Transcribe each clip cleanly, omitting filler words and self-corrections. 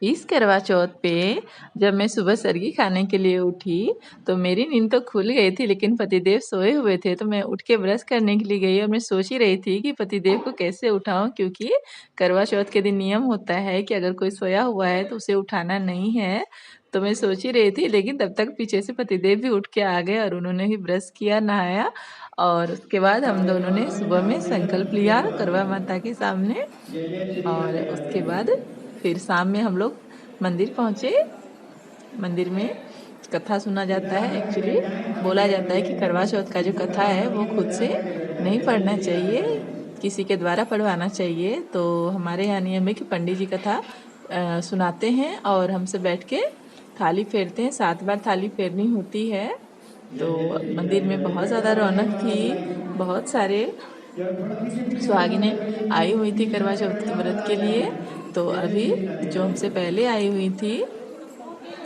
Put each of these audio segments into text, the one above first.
इस करवा चौथ पे जब मैं सुबह सरगी खाने के लिए उठी तो मेरी नींद तो खुल गई थी, लेकिन पतिदेव सोए हुए थे। तो मैं उठ के ब्रश करने के लिए गई और मैं सोच ही रही थी कि पतिदेव को कैसे उठाऊं, क्योंकि करवा चौथ के दिन नियम होता है कि अगर कोई सोया हुआ है तो उसे उठाना नहीं है। तो मैं सोच ही रही थी, लेकिन तब तक पीछे से पतिदेव भी उठ के आ गए और उन्होंने भी ब्रश किया, नहाया। और उसके बाद हम दोनों ने सुबह में संकल्प लिया करवा माता के सामने। और उसके बाद फिर शाम में हम लोग मंदिर पहुँचे। मंदिर में कथा सुना जाता है। एक्चुअली बोला जाता है कि करवा चौथ का जो कथा है वो खुद से नहीं पढ़ना चाहिए, किसी के द्वारा पढ़वाना चाहिए। तो हमारे यहाँ नियम है कि पंडित जी कथा सुनाते हैं और हमसे बैठ के थाली फेरते हैं। 7 बार थाली फेरनी होती है। तो मंदिर में बहुत ज़्यादा रौनक थी। बहुत सारे सुहागिनें आई हुई थी करवा चौथ के व्रत के लिए। तो अभी जो हमसे पहले आई हुई थी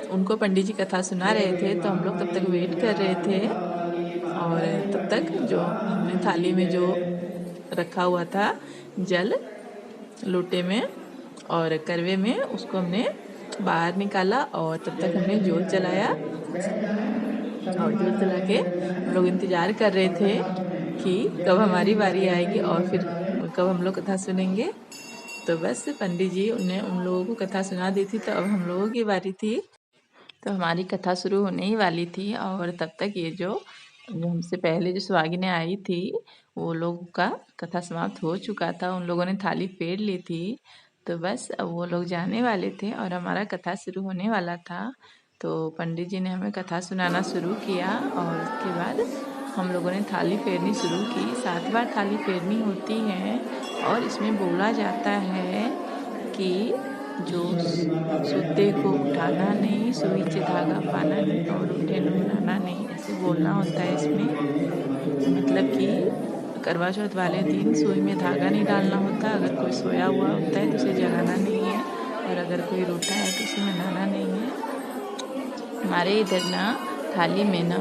उनको पंडित जी कथा सुना रहे थे, तो हम लोग तब तक वेट कर रहे थे। और तब तक जो हमने थाली में जो रखा हुआ था जल लोटे में और करवे में, उसको हमने बाहर निकाला और तब तक हमने जोत जलाया। और जोत जला के हम लोग इंतज़ार कर रहे थे कि कब हमारी बारी आएगी और फिर कब हम लोग कथा सुनेंगे। तो बस पंडित जी उन्हें उन लोगों को कथा सुना दी थी, तो अब हम लोगों की बारी थी। तो हमारी कथा शुरू होने ही वाली थी और तब तक ये जो हमसे पहले जो सुहागिनें आई थी वो लोगों का कथा समाप्त हो चुका था। उन लोगों ने थाली फेर ली थी। तो बस अब वो लोग जाने वाले थे और हमारा कथा शुरू होने वाला था। तो पंडित जी ने हमें कथा सुनाना शुरू किया और उसके बाद हम लोगों ने थाली फेरनी शुरू की। 7 बार थाली फेरनी होती है और इसमें बोला जाता है कि जो सूते को उठाना नहीं, सुई से धागा पाना नहीं और उठे न बनाना नहीं, ऐसे बोलना होता है इसमें। मतलब कि करवा चौथ वाले दिन सुई में धागा नहीं डालना होता। अगर कोई सोया हुआ होता है तो उसे जगाना नहीं है, और अगर कोई रोता है तो उसे मनाना नहीं है। हमारे इधर ना थाली में ना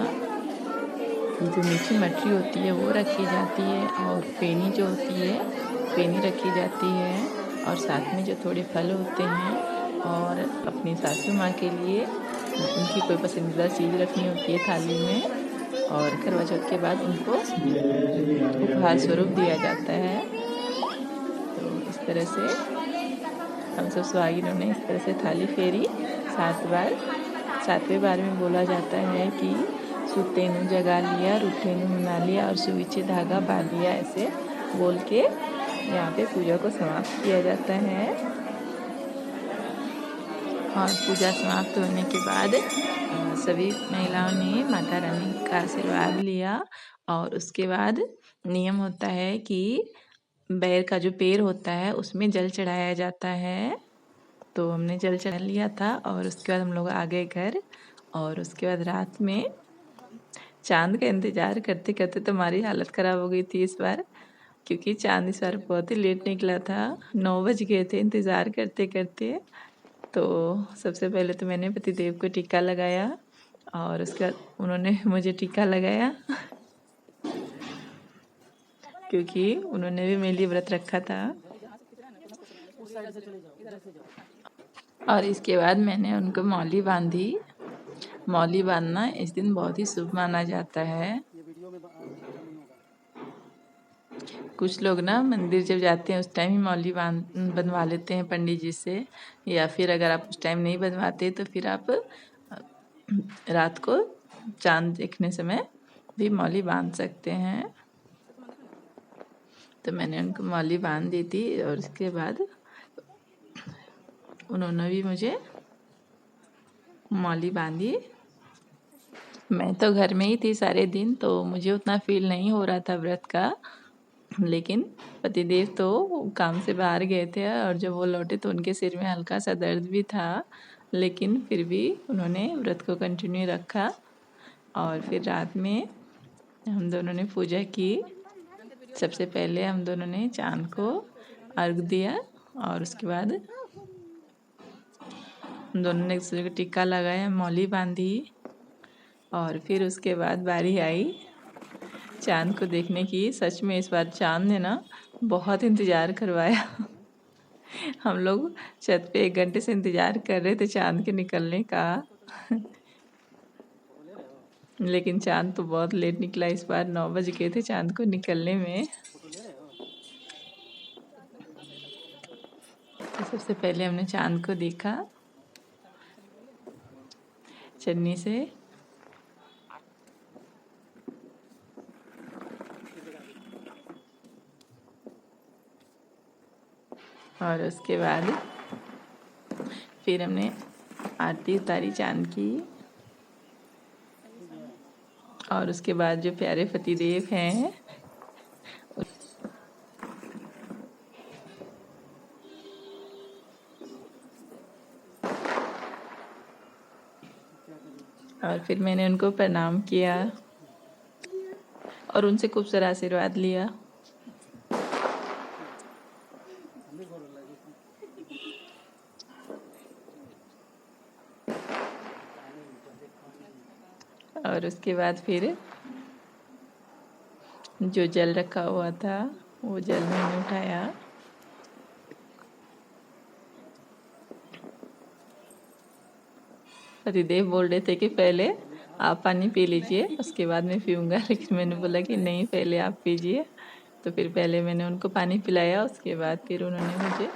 जो मीठी मठरी होती है वो रखी जाती है और फेनी जो होती है फेनी रखी जाती है, और साथ में जो थोड़े फल होते हैं। और अपनी सासू माँ के लिए उनकी कोई पसंदीदा चीज़ रखनी होती है थाली में, और करवा चौथ के बाद उनको उपहार स्वरूप दिया जाता है। तो इस तरह से हम सब सुहागिनों ने इस तरह से थाली फेरी 7 बार। 7वें बार में बोला जाता है कि सूते नु जगा लिया, रूठे नु मना लिया और सुई से धागा बांध लिया, ऐसे बोल के यहाँ पे पूजा को समाप्त किया जाता है। और पूजा समाप्त होने के बाद सभी महिलाओं ने माता रानी का आशीर्वाद लिया। और उसके बाद नियम होता है कि बैर का जो पेड़ होता है उसमें जल चढ़ाया जाता है। तो हमने जल चढ़ा लिया था और उसके बाद हम लोग आ गए घर। और उसके बाद रात में चाँद का इंतज़ार करते करते तो हमारी हालत ख़राब हो गई थी इस बार, क्योंकि चाँद इस बार बहुत ही लेट निकला था। 9 बज गए थे इंतज़ार करते करते। तो सबसे पहले तो मैंने पतिदेव को टीका लगाया और उसके बाद उन्होंने मुझे टीका लगाया क्योंकि उन्होंने भी मेरे लिए व्रत रखा था। और इसके बाद मैंने उनको मौली बांधी। मौली बांधना इस दिन बहुत ही शुभ माना जाता है। कुछ लोग ना मंदिर जब जाते हैं उस टाइम ही मौली बनवा लेते हैं पंडित जी से, या फिर अगर आप उस टाइम नहीं बनवाते तो फिर आप रात को चाँद देखने समय भी मौली बांध सकते हैं। तो मैंने उनको मौली बांध दी थी और उसके बाद उन्होंने भी मुझे मौली बांधी। मैं तो घर में ही थी सारे दिन, तो मुझे उतना फील नहीं हो रहा था व्रत का। लेकिन पतिदेव तो काम से बाहर गए थे और जब वो लौटे तो उनके सिर में हल्का सा दर्द भी था, लेकिन फिर भी उन्होंने व्रत को कंटिन्यू रखा। और फिर रात में हम दोनों ने पूजा की। सबसे पहले हम दोनों ने चाँद को अर्घ दिया और उसके बाद हम दोनों ने एक दूसरे को टीका लगाया, मौली बांधी। और फिर उसके बाद बारी आई चाँद को देखने की। सच में इस बार चाँद ने ना बहुत इंतज़ार करवाया हम लोग छत पे 1 घंटे से इंतज़ार कर रहे थे चाँद के निकलने का। लेकिन चाँद तो बहुत लेट निकला इस बार, 9 बज गए थे चाँद को निकलने में। तो सबसे पहले हमने चाँद को देखा चन्नी से। और उसके बाद फिर हमने आरती उतारी चाँद की। और उसके बाद जो प्यारे पतिदेव हैं और फिर मैंने उनको प्रणाम किया और उनसे खूब सारा आशीर्वाद लिया। और उसके बाद फिर जो जल रखा हुआ था वो जल मैंने उठाया। पतिदेव बोल रहे थे कि पहले आप पानी पी लीजिए उसके बाद मैं पीऊँगा, लेकिन मैंने बोला कि नहीं पहले आप पीजिए। तो फिर पहले मैंने उनको पानी पिलाया, उसके बाद फिर उन्होंने मुझे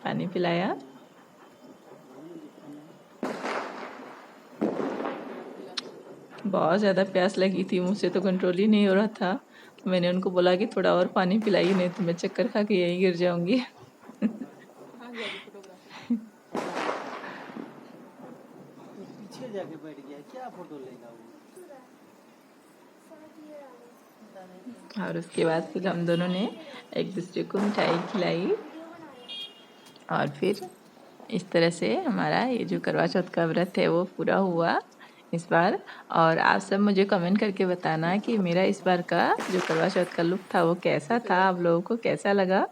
पानी पिलाया। बहुत ज़्यादा प्यास लगी थी, मुझसे तो कंट्रोल ही नहीं हो रहा था। तो मैंने उनको बोला कि थोड़ा और पानी पिलाइए, नहीं तो मैं चक्कर खा के यहीं गिर जाऊँगी। पीछे जाके बैठ गया, क्या फोटो लेगा वो? और उसके बाद फिर हम दोनों ने एक दूसरे को मिठाई खिलाई। और फिर इस तरह से हमारा ये जो करवा चौथ का व्रत है वो पूरा हुआ इस बार। और आप सब मुझे कमेंट करके बताना कि मेरा इस बार का जो करवा चौथ का लुक था वो कैसा था, आप लोगों को कैसा लगा।